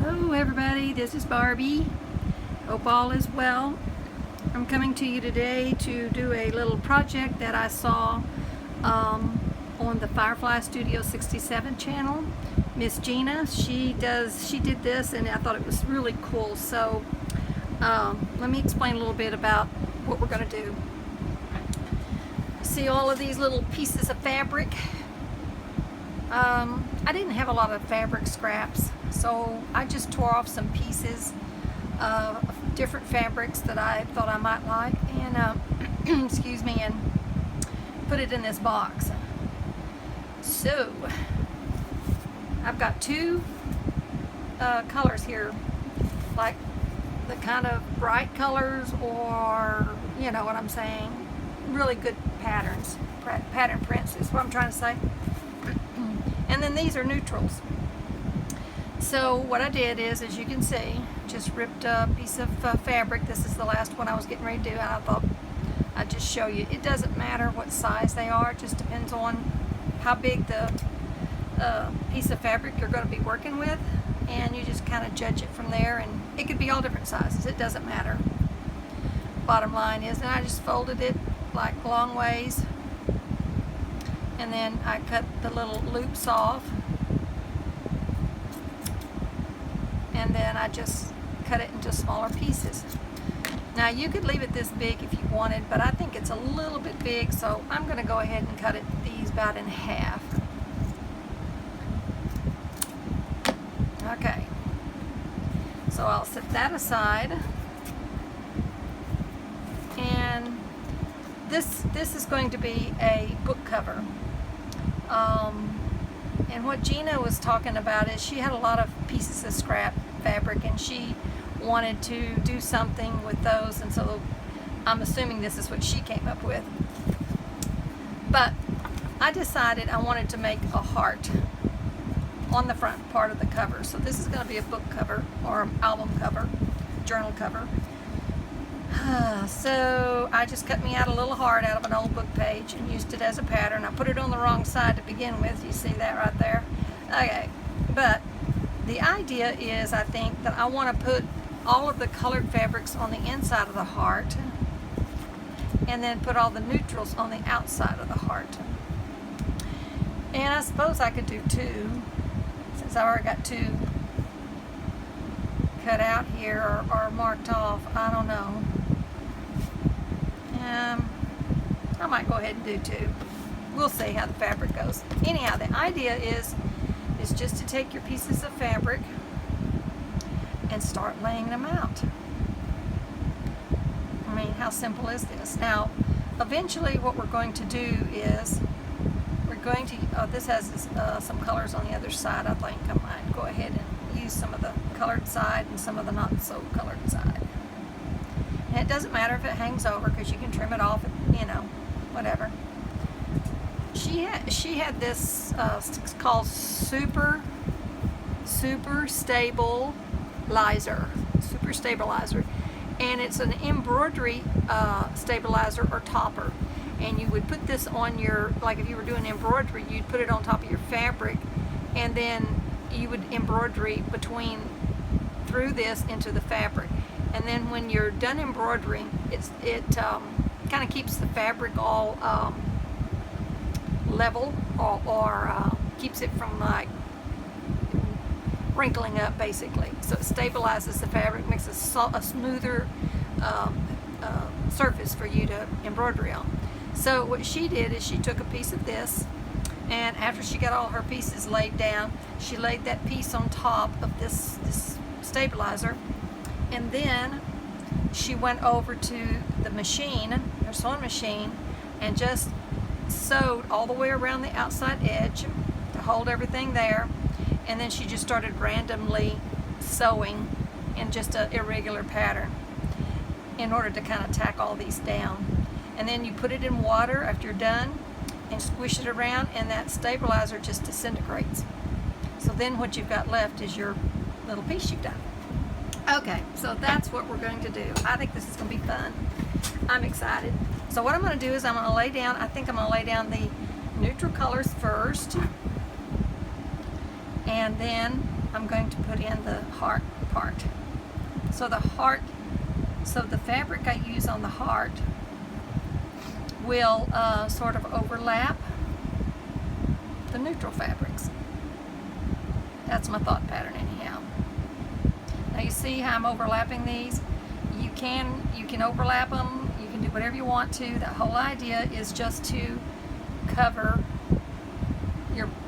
Hello everybody, this is Barbie. Hope all is well. I'm coming to you today to do a little project that I saw on the Firefly Studio 67 channel. Miss Gina, she did this and I thought it was really cool. So let me explain a little bit about what we're going to do. See all of these little pieces of fabric? I didn't have a lot of fabric scraps, so I just tore off some pieces of different fabrics that I thought I might like and excuse me, and put it in this box. So I've got two colors here, like the kind of bright colors, or you know what I'm saying, really good patterns, pattern prints is what I'm trying to say. And then these are neutrals. So what I did is, as you can see, just ripped a piece of fabric. This is the last one I was getting ready to do, and I thought I'd just show you. It doesn't matter what size they are, it just depends on how big the piece of fabric you're going to be working with, and you just kind of judge it from there, and it could be all different sizes, it doesn't matter. Bottom line is, and I just folded it like long ways, and then I cut the little loops off, and then I just cut it into smaller pieces. Now you could leave it this big if you wanted, but I think it's a little bit big, so I'm going to go ahead and cut these about in half. Okay, so I'll set that aside, and this is going to be a book cover. And what Gina was talking about is she had a lot of pieces of scrap fabric and she wanted to do something with those, and so I'm assuming this is what she came up with. But I decided I wanted to make a heart on the front part of the cover. So this is going to be a book cover or album cover, journal cover. So I just cut me out a little heart out of an old book page and used it as a pattern. I put it on the wrong side to begin with. You see that right there? Okay, but the idea is, I think that I want to put all of the colored fabrics on the inside of the heart and then put all the neutrals on the outside of the heart. And I suppose I could do two, since I already got two cut out here or marked off. I don't know. I might go ahead and do two. We'll see how the fabric goes. Anyhow, the idea is just to take your pieces of fabric and start laying them out. I mean, how simple is this? Now, eventually what we're going to do is we're going to, this has some colors on the other side. I think I might go ahead and use some of the colored side and some of the not so colored side. And it doesn't matter if it hangs over, because you can trim it off, you know, whatever. She had this it's called super stabilizer, and it's an embroidery stabilizer or topper. And you would put this on your, like if you were doing embroidery, you'd put it on top of your fabric, and then you would embroidery through this into the fabric. And then when you're done embroidering, it kind of keeps the fabric all level, or keeps it from like wrinkling up, basically. So it stabilizes the fabric, makes a smoother surface for you to embroidery on. So what she did is she took a piece of this, and after she got all her pieces laid down, she laid that piece on top of this stabilizer, and then she went over to the machine, her sewing machine, and just sewed all the way around the outside edge to hold everything there. And then she just started randomly sewing in just an irregular pattern in order to kind of tack all these down. And then you put it in water after you're done and squish it around, and that stabilizer just disintegrates. So then what you've got left is your little piece you've done. Okay, so that's what we're going to do. I think this is going to be fun. I'm excited. So what I'm going to do is I'm going to lay down, I think I'm going to lay down the neutral colors first, and then I'm going to put in the heart part. So the fabric I use on the heart will sort of overlap the neutral fabrics. That's my thought pattern anyhow. Now you see how I'm overlapping these? You can overlap them, you can do whatever you want to. The whole idea is just to cover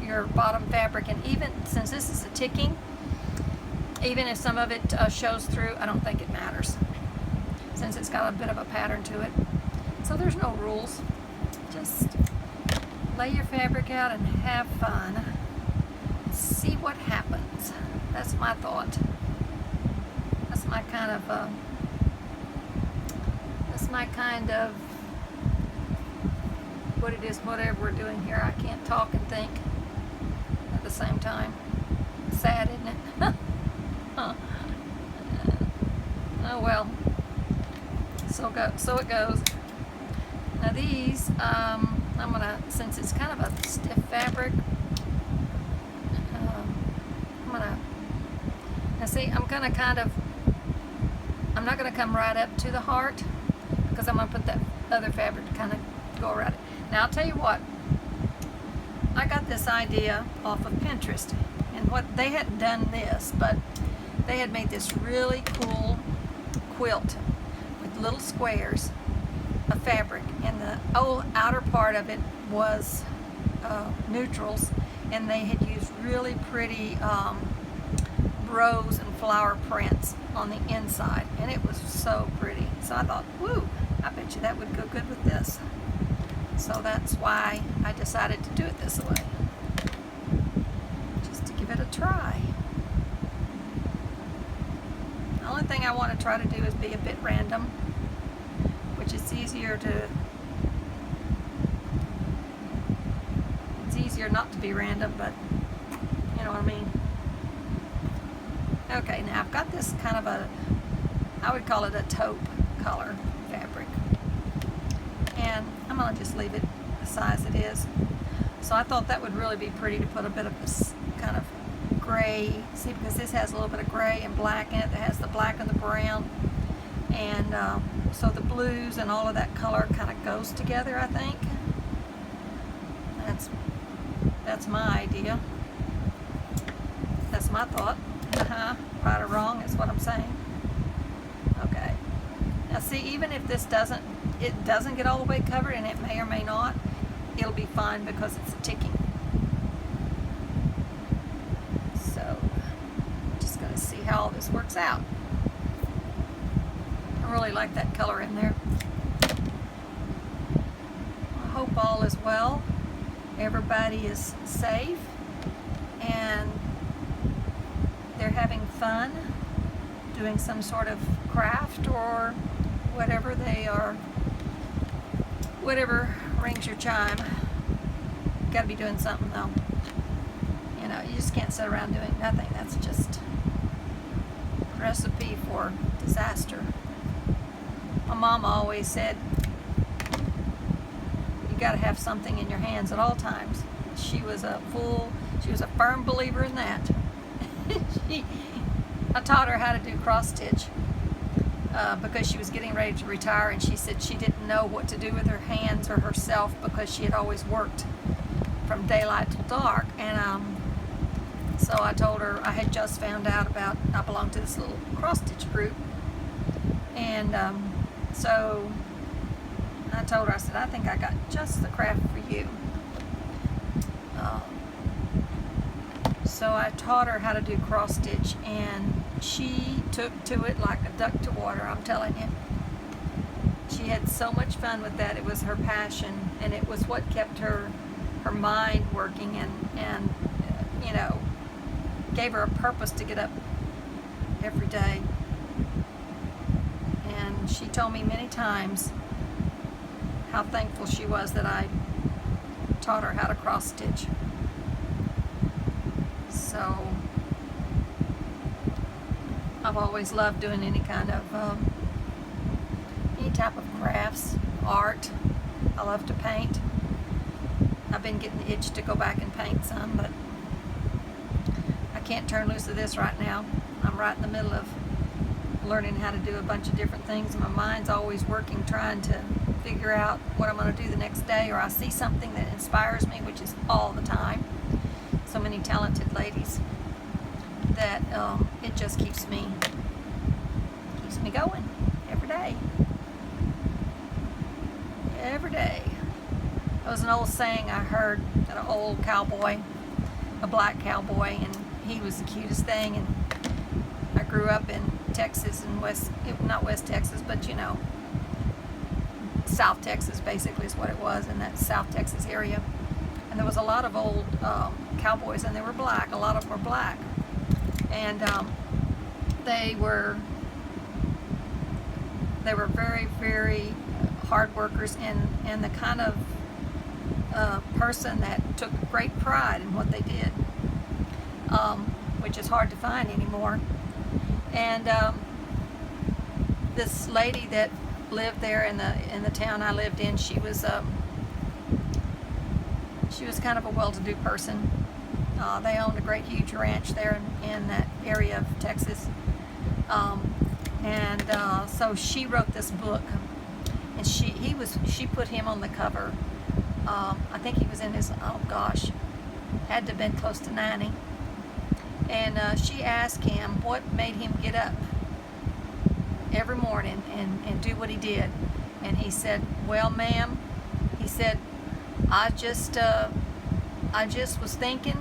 your bottom fabric, and even since this is a ticking, even if some of it shows through, I don't think it matters since it's got a bit of a pattern to it. So there's no rules. Just lay your fabric out and have fun. See what happens. That's my thought. That's my kind of what it is, whatever we're doing here. I can't talk and think at the same time. Sad, isn't it? Oh well. So it goes. Now these, I'm gonna, since it's kind of a stiff fabric, now see, I'm not gonna come right up to the heart because I'm gonna put that other fabric to kind of go around it. Now I'll tell you what, I got this idea off of Pinterest, and what they hadn't done this, but they had made this really cool quilt with little squares of fabric, and the outer part of it was neutrals, and they had used really pretty rose and flower prints on the inside, and it was so pretty. So I thought, woo, I bet you that would go good with this. So that's why I decided to do it this way, just to give it a try. The only thing I want to try to do is be a bit random, which is easier not to be random, but you know what I mean. Okay, now I've got this kind of I would call it a taupe color fabric, and I'm going to just leave it the size it is. So I thought that would really be pretty to put a bit of this kind of gray, see, because this has a little bit of gray and black in it, that has the black and the brown, and so the blues and all of that color kind of goes together, I think. That's my idea. That's my thought. Right or wrong is what I'm saying. Okay. Now see, even if this doesn't get all the way covered, and it may or may not, it'll be fine because it's a ticking. So, just gonna see how all this works out. I really like that color in there. I hope all is well. Everybody is safe and they're having fun doing some sort of craft or whatever they are, whatever rings your chime. You gotta be doing something though. You know, you just can't sit around doing nothing. That's just a recipe for disaster. My mom always said, you gotta have something in your hands at all times. She was a firm believer in that. I taught her how to do cross stitch because she was getting ready to retire, and she said she didn't know what to do with her hands or herself because she had always worked from daylight till dark. And so I told her I had just found out about, I belonged to this little cross stitch group, and so I told her, I said, I think I got just the craft for you. So I taught her how to do cross stitch, and she took to it like a duck to water, I'm telling you. She had so much fun with that. It was her passion, and it was what kept her mind working, and you know, gave her a purpose to get up every day. And she told me many times how thankful she was that I taught her how to cross stitch. So I've always loved doing any kind of any type of crafts, art. I love to paint. I've been getting the itch to go back and paint some, but I can't turn loose of this right now. I'm right in the middle of learning how to do a bunch of different things. My mind's always working, trying to figure out what I'm going to do the next day, or I see something that inspires me, which is all the time. So many talented ladies that it just keeps me going every day. Every day. It was an old saying I heard that an old cowboy, a black cowboy, and he was the cutest thing. And I grew up in Texas and not West Texas, but you know, South Texas basically is what it was, in that South Texas area. And there was a lot of old cowboys, and they were black. A lot of them were black, and they were very, very hard workers, and the kind of person that took great pride in what they did, which is hard to find anymore. And this lady that lived there in the town I lived in, she was kind of a well-to-do person. They owned a great huge ranch there in that area of Texas, and so she wrote this book, and she put him on the cover. I think he was in his, oh gosh, had to have been close to 90. And she asked him what made him get up every morning and do what he did. And he said, well, ma'am, he said, I just was thinking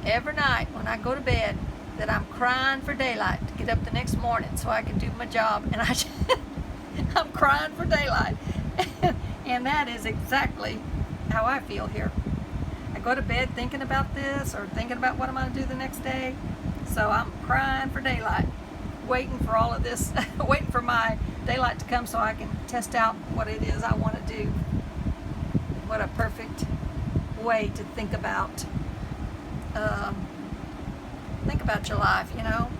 every night when I go to bed that I'm crying for daylight to get up the next morning so I can do my job. And I'm crying for daylight. And that is exactly how I feel here. I go to bed thinking about this, or thinking about what I'm going to do the next day. So I'm crying for daylight, waiting for all of this, waiting for my daylight to come so I can test out what it is I want to do. What a perfect way to think about your life, you know.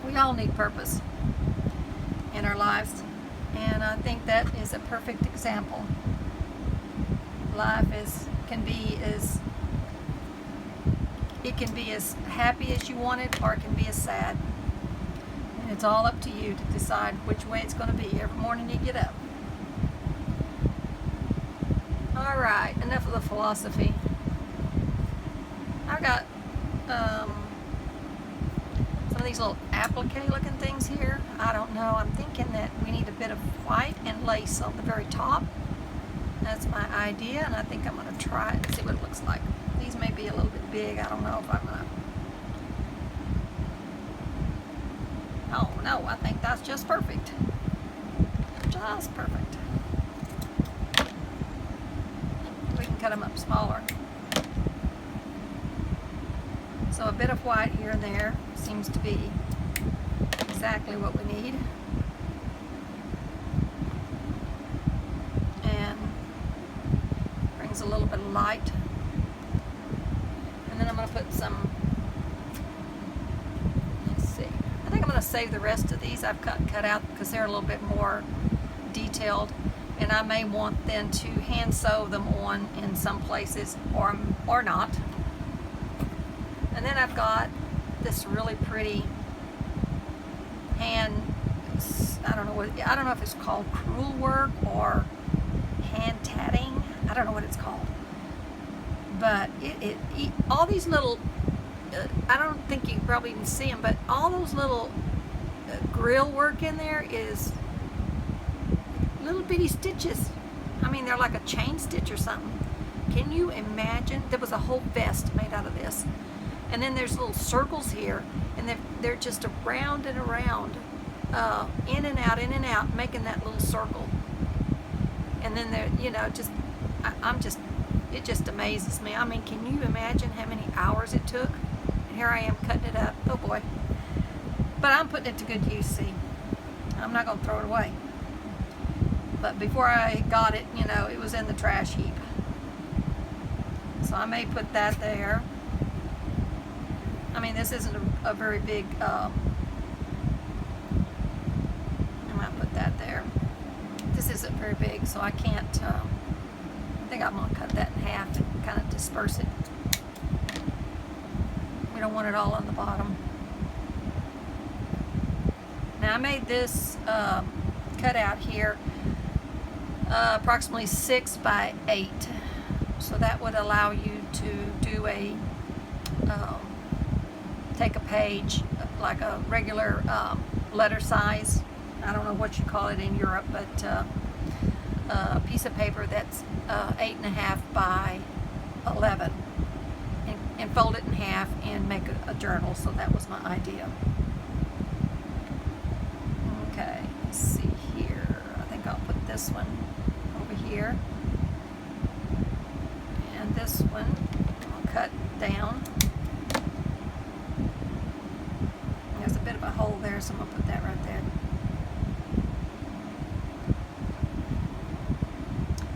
We all need purpose in our lives, and I think that is a perfect example. Life can be as happy as you want it, or it can be as sad. And it's all up to you to decide which way it's going to be every morning you get up. All right, enough of the philosophy. I've got some of these little applique looking things here. I don't know. I'm thinking that we need a bit of white and lace on the very top. That's my idea, and I think I'm going to try it and see what it looks like. These may be a little bit big. I don't know if I'm going to... Oh, no, I think that's just perfect. Just perfect. We can cut them up smaller. So a bit of white here and there seems to be exactly what we need. And brings a little bit of light. And then I'm going to put some, let's see, I think I'm going to save the rest of these I've cut out because they're a little bit more detailed, and I may want then to hand sew them on in some places or not. And then I've got this really pretty hand, I don't know if it's called crewel work or hand tatting. I don't know what it's called. But all these little, I don't think you can probably even see them, but all those little grill work in there is little bitty stitches. I mean, they're like a chain stitch or something. Can you imagine? There was a whole vest made out of this. And then there's little circles here, and they're just around and around, in and out, making that little circle. And then they're, you know, it just amazes me. I mean, can you imagine how many hours it took? And here I am cutting it up. Oh boy. But I'm putting it to good use, see. I'm not going to throw it away. But before I got it, you know, it was in the trash heap. So I may put that there. I mean, this isn't a very big, I might put that there. This isn't very big, so I can't, I think I'm going to cut that in half and kind of disperse it We don't want it all on the bottom. Now I made this cutout here approximately 6 by 8, so that would allow you to do a take a page like a regular letter size. I don't know what you call it in Europe, but a piece of paper that's 8.5 by 11, and fold it in half and make a journal. So that was my idea. Okay, let's see here. I think I'll put this one over here, and this one I'll cut down. There's a bit of a hole there, so I'm going to put that right there.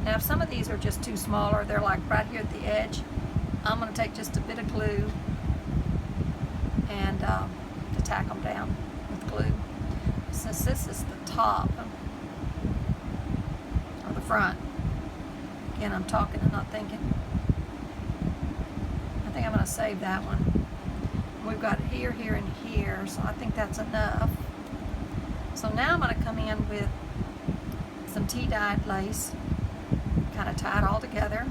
Now if some of these are just too small, or they're like right here at the edge, I'm going to take just a bit of glue and to tack them down with glue. Since this is the top or the front, again I'm talking and not thinking, I think I'm going to save that one. We've got it here, here, and here, so I think that's enough. So now I'm going to come in with some tea-dyed lace, kind of tie it all together.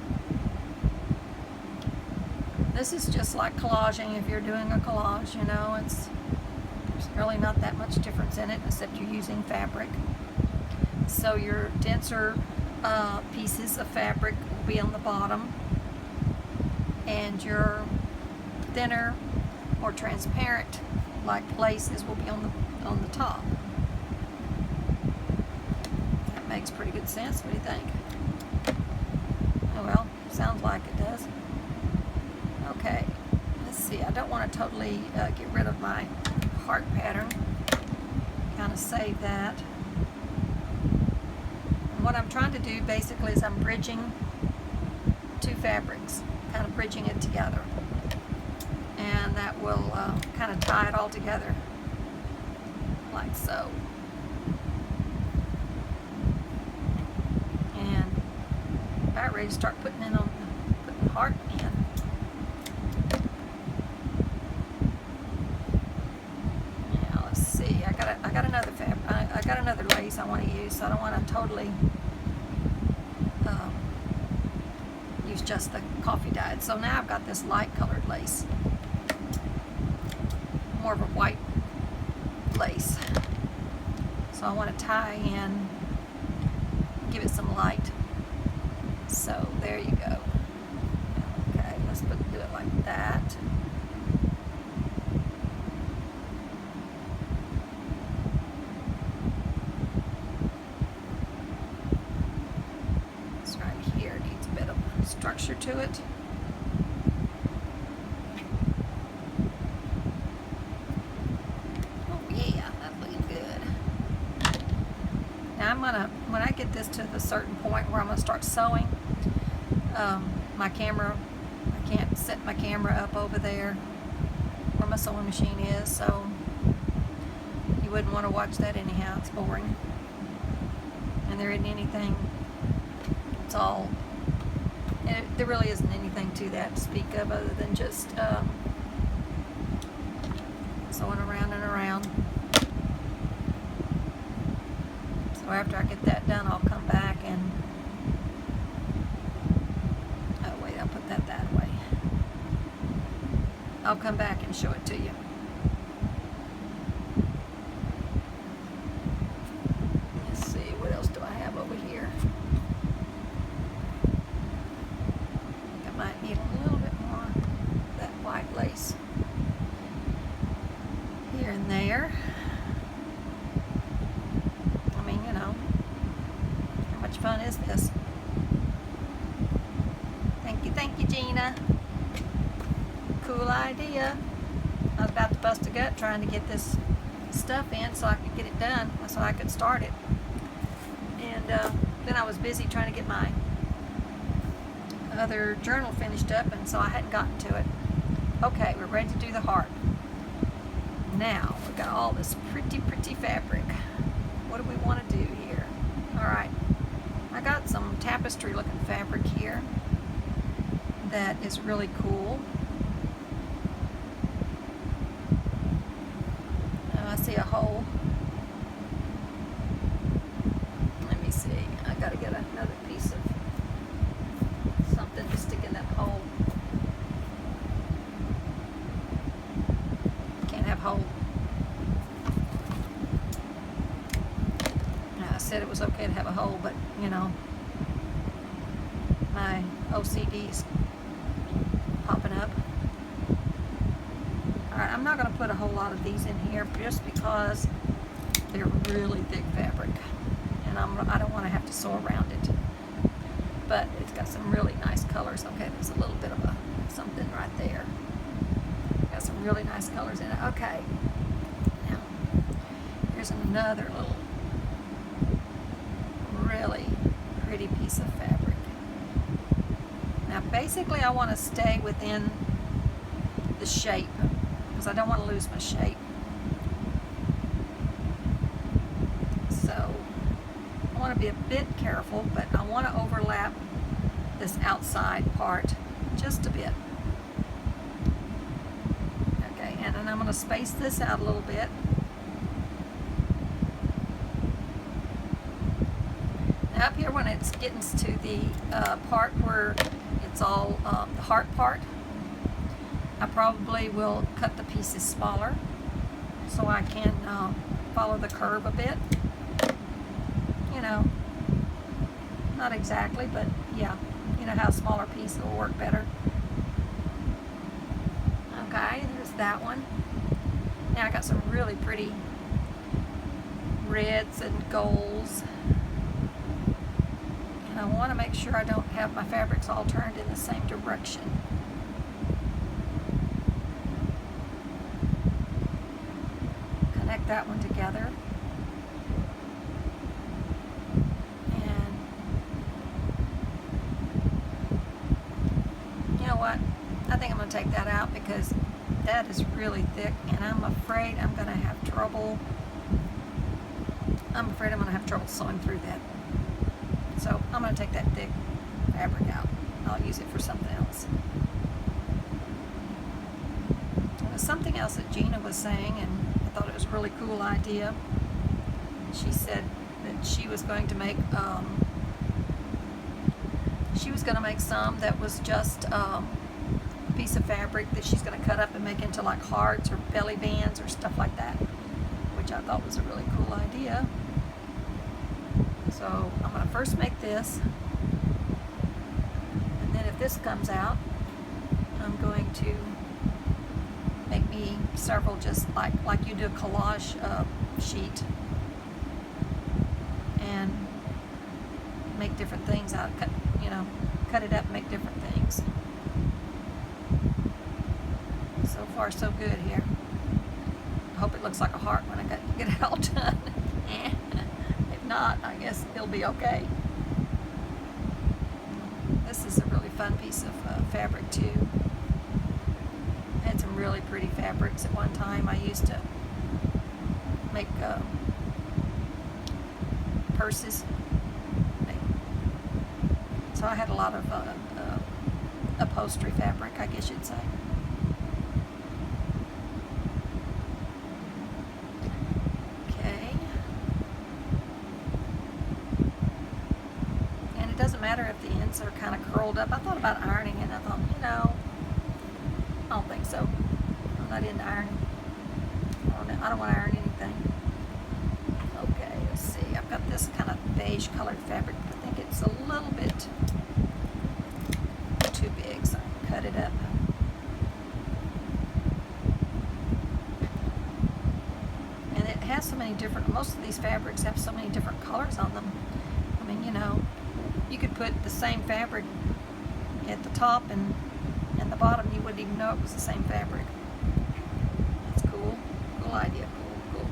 This is just like collaging. If you're doing a collage, you know, there's really not that much difference in it, except you're using fabric. So your denser pieces of fabric will be on the bottom, and your thinner or transparent like laces will be on the top. That makes pretty good sense. What do you think? Oh well, sounds like it does. Okay, let's see. I don't want to totally get rid of my heart pattern. Kind of save that. And what I'm trying to do basically is I'm bridging two fabrics, kind of bridging it together. And that will kind of tie it all together, like so. And about ready to start putting the heart in. Now let's see. I got another I got another lace I want to use, so I don't want to totally use just the coffee dyed. So now I've got this light colored lace. More of a white lace. So I want to tie in, give it some light. So there you go. Okay, let's do it like that. This right here needs a bit of structure to it. When I get this to the certain point where I'm going to start sewing, my camera, I can't set my camera up over there where my sewing machine is, so you wouldn't want to watch that anyhow. It's boring. And there isn't anything, it's all, and there really isn't anything to that to speak of other than just sewing around and around. So after I get that done, I'll come back and, oh wait, I'll put that way. I'll come back and show it to you. Let's see, what else do I have over here? I think I might need a little bit more of that white lace here and there. Fun is this? Thank you, Gina. Cool idea. I was about to bust a gut trying to get this stuff in so I could get it done, so I could start it. And then I was busy trying to get my other journal finished up, and so I hadn't gotten to it. Okay, we're ready to do the heart. Now we've got all this pretty fabric. What do we want to do here? All right. I got some tapestry looking fabric here that is really cool. see a hole. Let me see. I gotta get another piece of something to stick in that hole. Can't have hole. I said it was okay to have a hole, but you know, my OCD's popping up. Alright, I'm not going to put a whole lot of these in here just because they're really thick fabric, and I don't want to have to sew around it. But it's got some really nice colors. Okay, there's a little bit of something right there. Got some really nice colors in it. Okay, now here's another little really pretty piece of fabric. Now basically I want to stay within the shape because I don't want to lose my shape. So I want to be a bit careful, but I want to overlap this outside part just a bit. Okay, and then I'm going to space this out a little bit. Now up here when it's getting to the part where it's all the heart part, I probably will cut the pieces smaller so I can follow the curve a bit. You know, not exactly, but yeah, you know how a smaller piece will work better. Okay, there's that one. Now I got some really pretty reds and golds. And I want to make sure I don't have my fabrics all turned in the same direction. Connect that one together. And you know what? I think I'm going to take that out because that is really thick and I'm afraid I'm going to have trouble. Sewing through that. So I'm going to take that thick fabric out. I'll use it for something else. There was something else that Gina was saying, and I thought it was a really cool idea. She said that she was going to make some that was just a piece of fabric that she's going to cut up and make into like hearts or belly bands or stuff like that, which I thought was a really cool idea. So I'm going to first make this, and then if this comes out, I'm going to make me several just like you do a collage sheet and make different things out. Cut it up and make different things. So far so good here. I hope it looks like a heart when I get it all done. If not, I guess it'll be okay. This is a really fun piece of fabric too. I had some really pretty fabrics at one time. I used to make purses. So I had a lot of upholstery fabric, I guess you'd say. Okay. And it doesn't matter if the ends are kind of curled up. I thought about ironing it. I thought, I don't think so. I'm not into ironing. I don't want to iron anything. Okay, let's see. I've got this kind of beige colored fabric. I think it's a little bit too big, so I can cut it up. And it has so many different, most of these fabrics have so many different colors on them. I mean, you could put the same fabric at the top and the bottom, you wouldn't even know it was the same fabric. That's cool. Cool idea. Cool.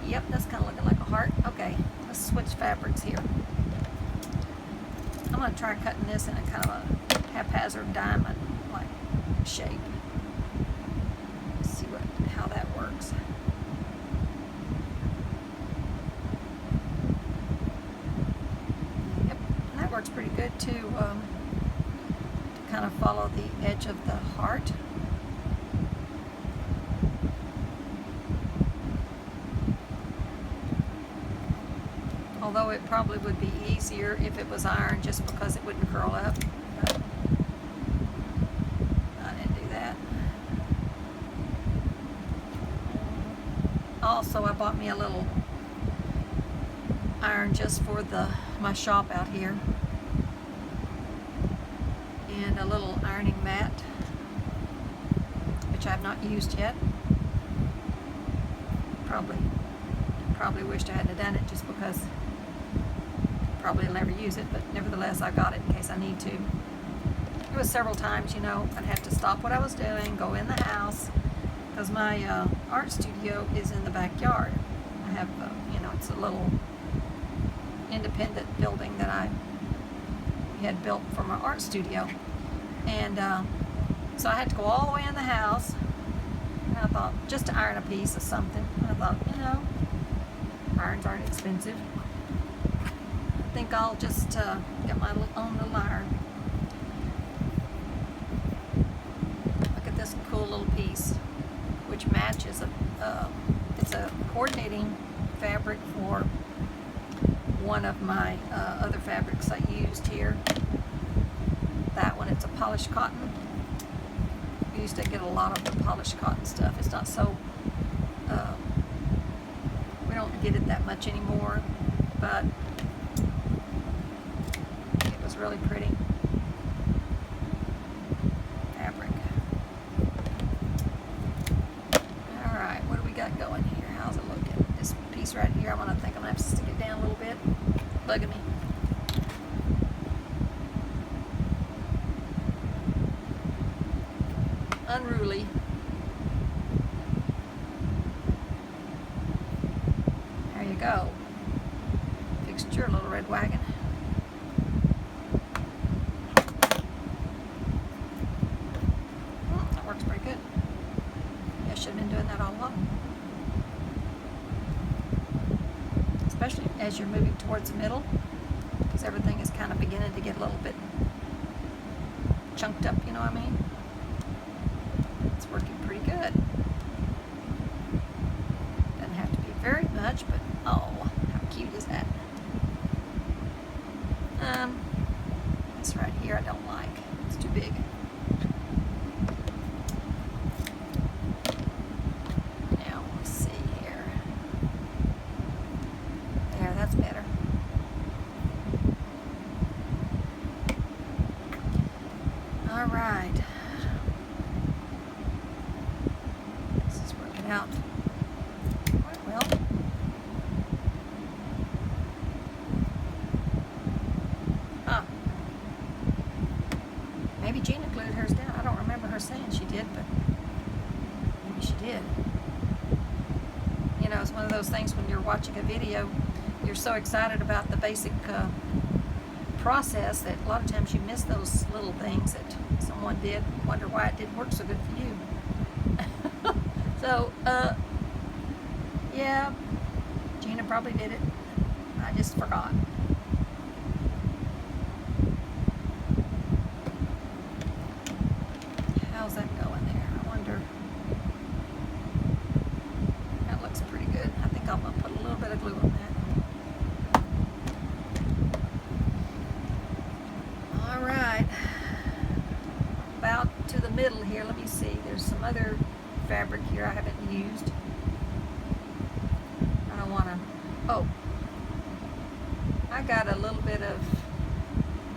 Yep, that's kind of looking like a heart. Okay, let's switch fabrics here. I'm going to try cutting this in a kind of a haphazard diamond like shape. Let's see how that works. Yep, and that works pretty good too, to kind of follow the edge of the heart. Although it probably would be easier if it was iron, just because it wouldn't curl up. But I didn't do that. Also, I bought me a little iron just for my shop out here, and a little ironing mat, which I have not used yet. Probably wished I hadn't done it, just because probably I'll never use it, but nevertheless I got it in case I need to. It was several times, you know, I'd have to stop what I was doing, go in the house, because my art studio is in the backyard. I have, you know, it's a little independent building that I had built for my art studio, and so I had to go all the way in the house, and I thought, just to iron a piece of something, I thought, you know, irons aren't expensive. I think I'll just get my own little iron. Look at this cool little piece, which matches it's a coordinating fabric for one of my other fabrics I used here. That one, it's a polished cotton. We used to get a lot of the polished cotton stuff. It's not so, we don't get it that much anymore, but it was really pretty fabric. Alright, what do we got going here? How's it looking? This piece right here, I think I'm going to have to stick it down a little bit. Bugging me. Unruly. There you go. Fixed your little red wagon. That works pretty good. Yeah, I should have been doing that all along. Especially as you're moving towards the middle, because everything is kind of beginning to get a little bit chunked up, you know what I mean? It's working pretty good. Doesn't have to be very much, but oh, how cute is that? This right here I don't like. It's too big. Now, let's see here. There, that's better. All right. This is working out quite well. Huh. Maybe Gina glued hers down. I don't remember her saying she did, but maybe she did. You know, it's one of those things when you're watching a video, you're so excited about the basic process that a lot of times you miss those little things that someone did. Wonder why it didn't work so good for you. So, yeah, Gina probably did it. I just forgot. How's that going there? I wonder. That looks pretty good. I think I'm going to put a little bit of glue on that. All right. About to the middle here. Let me see. There's some other fabric here I haven't used. I don't want to. Oh, I got a little bit of.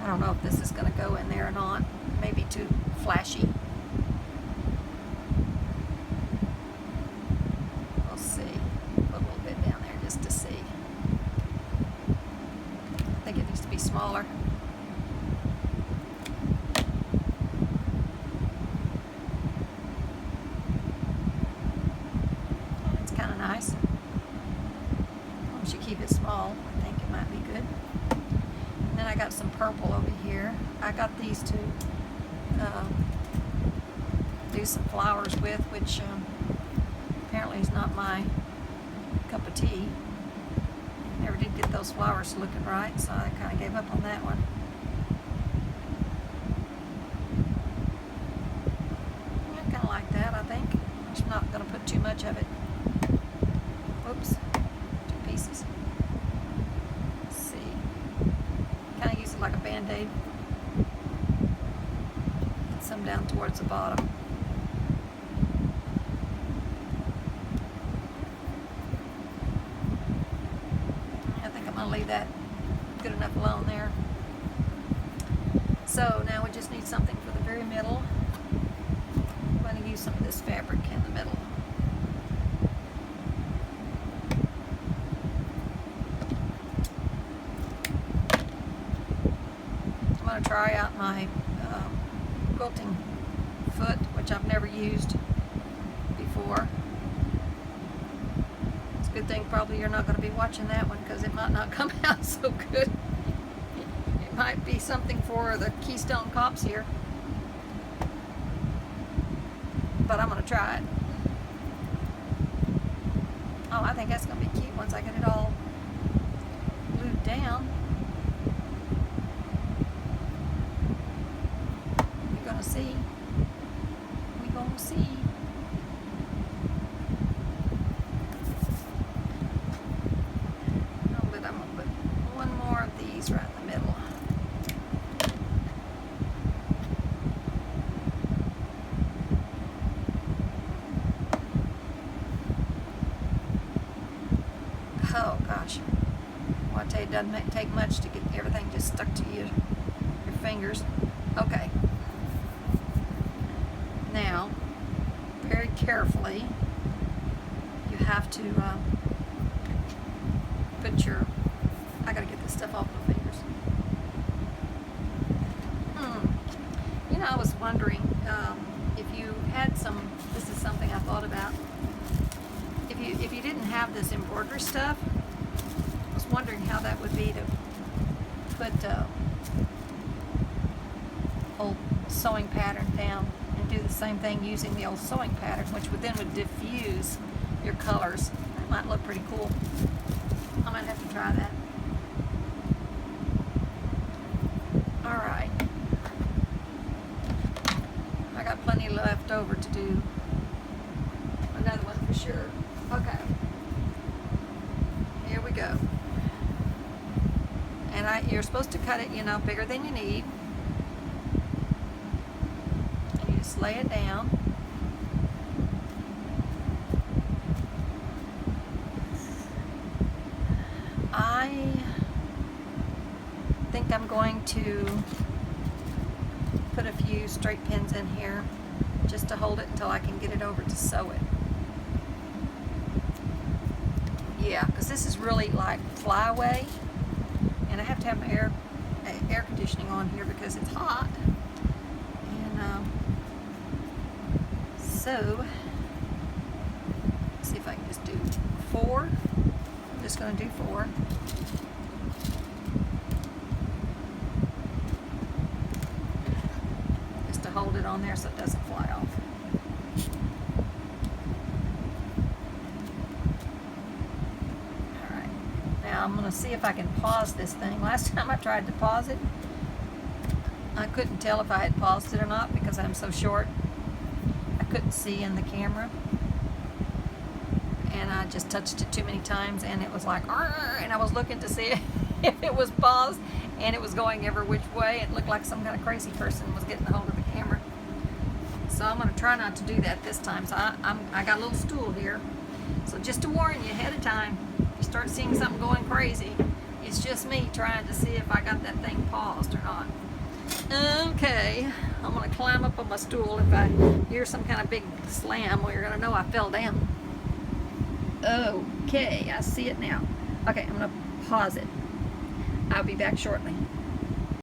I don't know if this is going to go in there or not. Maybe too flashy. We'll see. Put a little bit down there just to see. I think it needs to be smaller. Nice. Once you keep it small, I think it might be good. And then I got some purple over here. I got these to do some flowers with, which apparently is not my cup of tea. Never did get those flowers looking right, so I kind of gave up on that one. I kind of like that, I think. I'm just not going to put too much of it. Oops, 2 pieces. shade. Get some down towards the bottom. I think I'm going to leave that good enough alone there. So now we just need something for the very middle. I'm going to use some of this fabric in the middle. I'm going to try out my quilting foot, which I've never used before. It's a good thing probably you're not going to be watching that one because it might not come out so good. It might be something for the Keystone Cops here, but I'm going to try it. Oh, I think that's going to be cute once I get it all glued down. You're going to see. We're going to see. Oh, but I'm going to put one more of these right in the middle. Oh gosh, well, I tell you, it doesn't take much to get everything just stuck to your fingers. Okay, now very carefully you have to put your, I gotta get this stuff off my fingers. You know, I was wondering if you had some, this is something I thought about. If you didn't have this embroidery stuff, I was wondering how that would be to put old sewing pattern down and do the same thing using the old sewing pattern, which would then diffuse your colors. That might look pretty cool. I might have to try that. Alright. I got plenty left over to do another one for sure. Okay, here we go. And you're supposed to cut it, you know, bigger than you need. And you just lay it down. I think I'm going to put a few straight pins in here just to hold it until I can get it over to sew it. Yeah, because this is really like flyaway, and I have to have my air conditioning on here because it's hot. And so, let's see if I can just do 4. I'm just going to do 4. Just to hold it on there so it doesn't fly off. I'm going to see if I can pause this thing. Last time I tried to pause it, I couldn't tell if I had paused it or not because I'm so short. I couldn't see in the camera. And I just touched it too many times and it was like, and I was looking to see if it was paused and it was going every which way. It looked like some kind of crazy person was getting a hold of the camera. So I'm going to try not to do that this time. So I got a little stool here. So just to warn you ahead of time, you start seeing something going crazy, it's just me trying to see if I got that thing paused or not. Okay, I'm going to climb up on my stool. If I hear some kind of big slam, well, you're going to know I fell down. Okay, I see it now. Okay, I'm going to pause it. I'll be back shortly.